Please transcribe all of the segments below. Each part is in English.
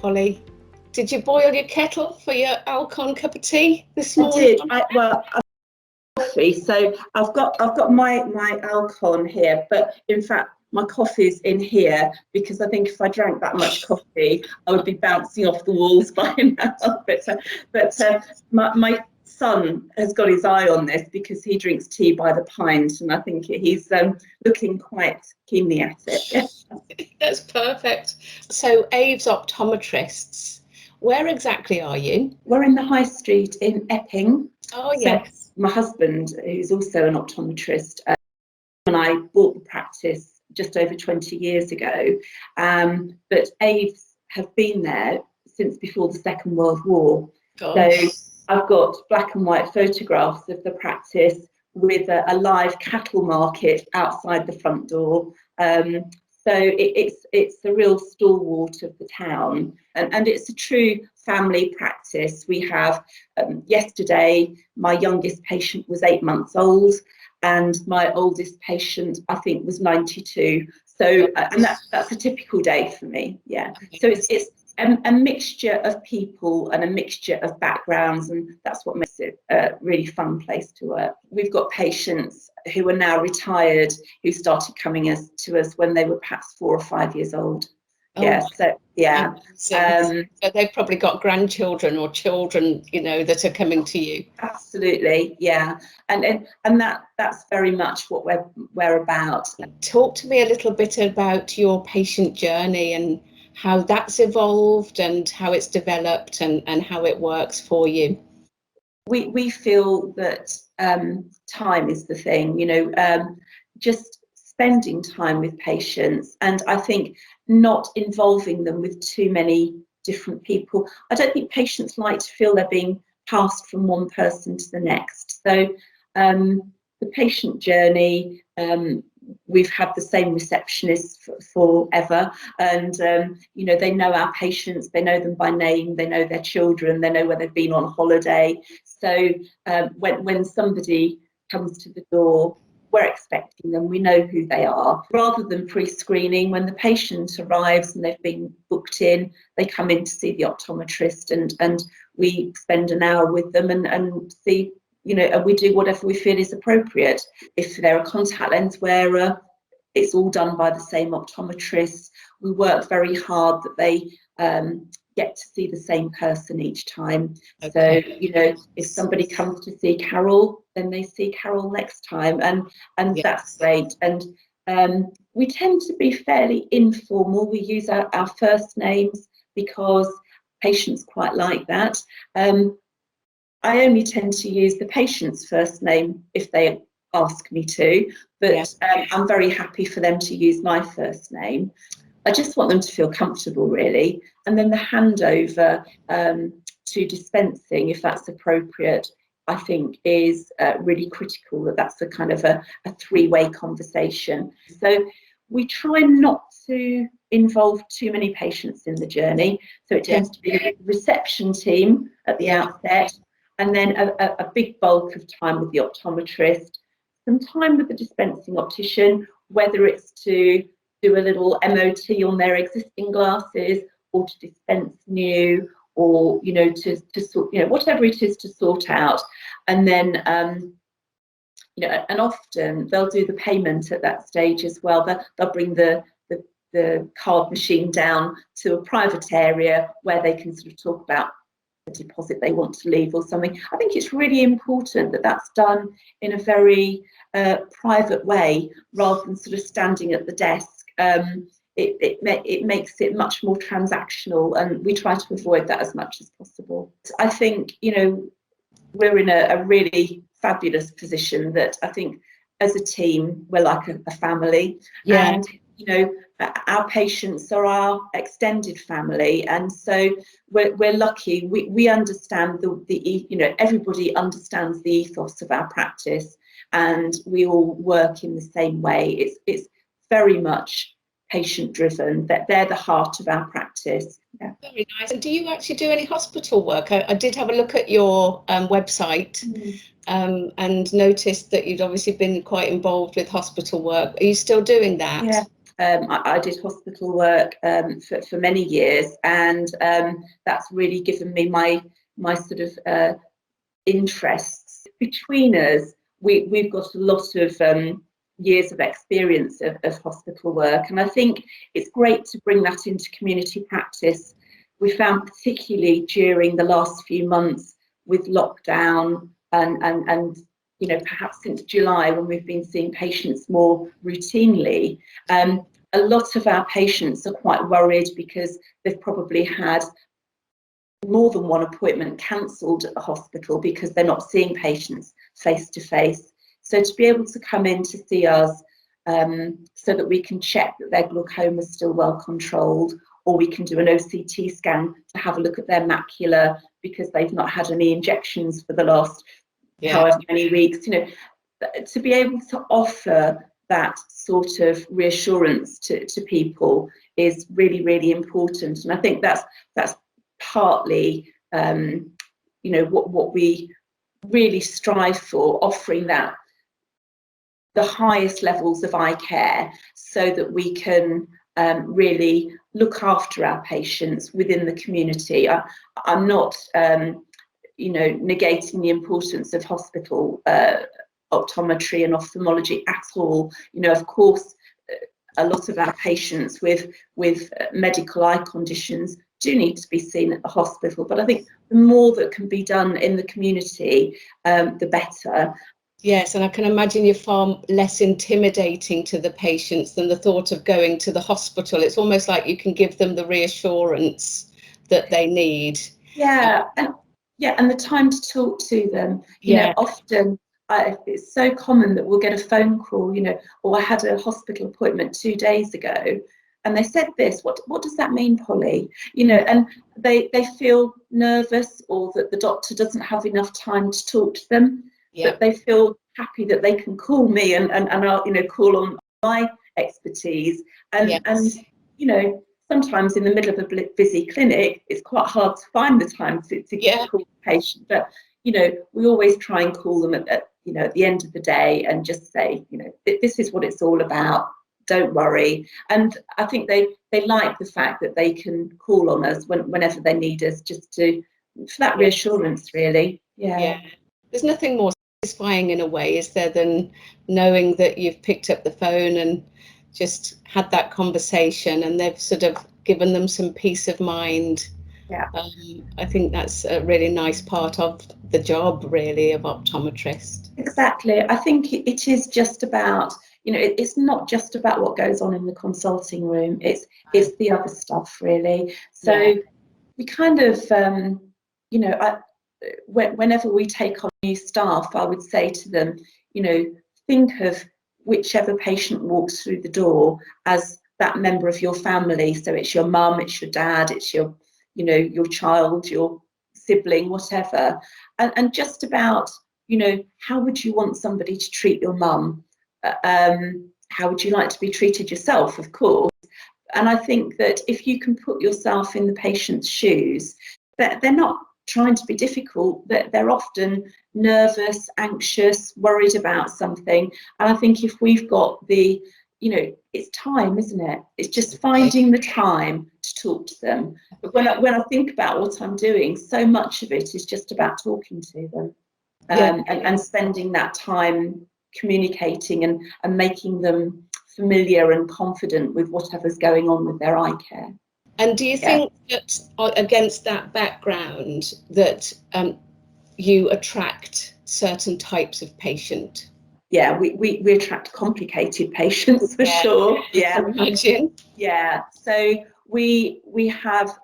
Polly. Did you boil your kettle for your Alcon cup of tea this morning? I did. Coffee. So I've got my Alcon here, but in fact my coffee's in here because I think if I drank that much coffee, I would be bouncing off the walls by now. But my son has got his eye on this because he drinks tea by the pint, and I think he's looking quite keenly at it. That's perfect. So Aves Optometrists, where exactly are you? We're in the High Street in Epping. Oh, yes. So my husband, who's also an optometrist, and I bought the practice just over 20 years ago, but Aves have been there since before the Second World War. Gosh. So I've got black and white photographs of the practice with a live cattle market outside the front door. So it's a real stalwart of the town, and it's a true family practice. We have, yesterday, my youngest patient was 8 months old, and my oldest patient, I think, was 92. So, and that's a typical day for me, yeah. So it's a mixture of people and a mixture of backgrounds, and that's what makes it a really fun place to work. We've got patients who are now retired who started coming to us when they were perhaps 4 or 5 years old. Oh, yeah, so yeah. So they've probably got grandchildren or children, that are coming to you. Absolutely, yeah, and that's very much what we're about. Talk to me a little bit about your patient journey and how that's evolved and how it's developed and how it works for you. We feel that time is the thing, just spending time with patients, and I think not involving them with too many different people. I don't think patients like to feel they're being passed from one person to the next. So the patient journey, we've had the same receptionist forever, and they know our patients, they know them by name, they know their children, they know where they've been on holiday. So when somebody comes to the door, we're expecting them, we know who they are, rather than pre-screening. When the patient arrives and they've been booked in, they come in to see the optometrist, and we spend an hour with them and see, and we do whatever we feel is appropriate. If they're a contact lens wearer, it's all done by the same optometrist. We work very hard that they get to see the same person each time. Okay. So, if somebody comes to see Carol, then they see Carol next time, and yes. That's great. And we tend to be fairly informal. We use our first names because patients quite like that. I only tend to use the patient's first name if they ask me to, but yes. I'm very happy for them to use my first name. I just want them to feel comfortable, really. And then the handover to dispensing, if that's appropriate, I think is really critical, that's a kind of a three-way conversation. So we try not to involve too many patients in the journey. So it tends to be the reception team at the outset, and then a big bulk of time with the optometrist, some time with the dispensing optician, whether it's to do a little MOT on their existing glasses, or to dispense new, or to sort, whatever it is to sort out. And then and often they'll do the payment at that stage as well. They'll bring the card machine down to a private area where they can sort of talk about the deposit they want to leave or something. I think it's really important that that's done in a very private way, rather than sort of standing at the desk. It makes it much more transactional, and we try to avoid that as much as possible. I think we're in a really fabulous position that I think as a team we're like a family, and our patients are our extended family, and so we're lucky. We understand the everybody understands the ethos of our practice, and we all work in the same way. It's very much patient driven, that they're the heart of our practice. Yeah. Very nice. And do you actually do any hospital work? I did have a look at your website and noticed that you'd obviously been quite involved with hospital work. Are you still doing that? Yeah, I did hospital work for many years, and that's really given me my sort of interests. Between us, we've got a lot of years of experience of hospital work, and I think it's great to bring that into community practice. We found, particularly during the last few months with lockdown and you know, perhaps since July, when we've been seeing patients more routinely, a lot of our patients are quite worried because they've probably had more than one appointment cancelled at the hospital because they're not seeing patients face to face. So to be able to come in to see us so that we can check that their glaucoma is still well controlled, or we can do an OCT scan to have a look at their macula because they've not had any injections for the last however many weeks, you know, to be able to offer that sort of reassurance to people is really, really important. And I think that's partly you know, what we really strive for, offering that the highest levels of eye care so that we can really look after our patients within the community. I'm not you know, negating the importance of hospital optometry and ophthalmology at all. You know, of course, a lot of our patients with medical eye conditions do need to be seen at the hospital, but I think the more that can be done in the community, the better. Yes, and I can imagine you're far less intimidating to the patients than the thought of going to the hospital. It's almost like you can give them the reassurance that they need. Yeah, and the time to talk to them. You know, often it's so common that we'll get a phone call, you know, or I had a hospital appointment 2 days ago and they said this, what does that mean, Polly? You know, and they feel nervous, or that the doctor doesn't have enough time to talk to them, but they feel happy that they can call me and I'll, you know, call on my expertise. And you know, sometimes in the middle of a busy clinic, it's quite hard to find the time to call the patient. But you know, we always try and call them at you know, at the end of the day and just say, you know, this is what it's all about. Don't worry. And I think they like the fact that they can call on us whenever they need us, just for that reassurance, really. Yeah. There's nothing more satisfying in a way, is there, than knowing that you've picked up the phone and just had that conversation and they've sort of given them some peace of mind. I think that's a really nice part of the job, really, of optometrist. Exactly. I think it is just about, you know, it's not just about what goes on in the consulting room, it's the other stuff, really. So we kind of you know, whenever we take on new staff, I would say to them, you know, think of whichever patient walks through the door as that member of your family. So it's your mum, it's your dad, it's your, you know, your child, your sibling, whatever. And just about, you know, how would you want somebody to treat your mum? How would you like to be treated yourself, of course? And I think that if you can put yourself in the patient's shoes, they're not trying to be difficult, they're often nervous, anxious, worried about something. And I think if we've got the, you know, it's time, isn't it? It's just finding the time to talk to them. But when I think about what I'm doing, so much of it is just about talking to them and spending that time communicating and making them familiar and confident with whatever's going on with their eye care. And do you think that against that background that you attract certain types of patient? Yeah, we attract complicated patients for sure. Yeah, imagine. Yeah, so we have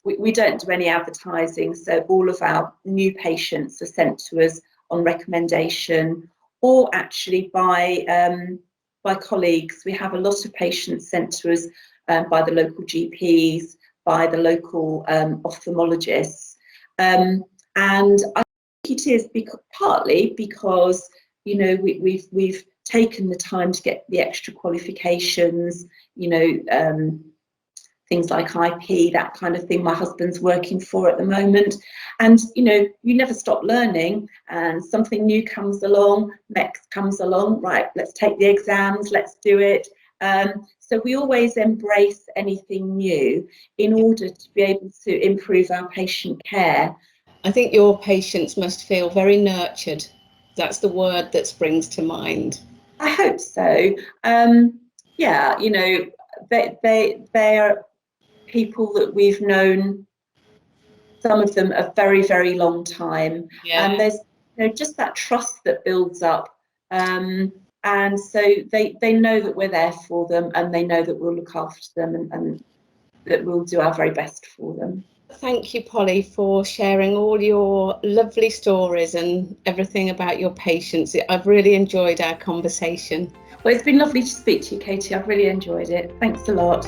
we don't do any advertising, so all of our new patients are sent to us on recommendation, or actually by colleagues. We have a lot of patients sent to us by the local GPs, by the local ophthalmologists, and I think it is partly because, you know, we've taken the time to get the extra qualifications, you know, things like IP, that kind of thing. My husband's working for at the moment, and you know, you never stop learning, and something new comes along, next comes along, right, let's take the exams, let's do it. So we always embrace anything new in order to be able to improve our patient care. I think your patients must feel very nurtured. That's the word that springs to mind. I hope so. Yeah, you know, they are people that we've known, some of them a very, very long time. Yeah. And there's, you know, just that trust that builds up. And so they know that we're there for them, and they know that we'll look after them, and that we'll do our very best for them. Thank you, Polly, for sharing all your lovely stories and everything about your patients. I've really enjoyed our conversation. Well, it's been lovely to speak to you, Katie. I've really enjoyed it. Thanks a lot.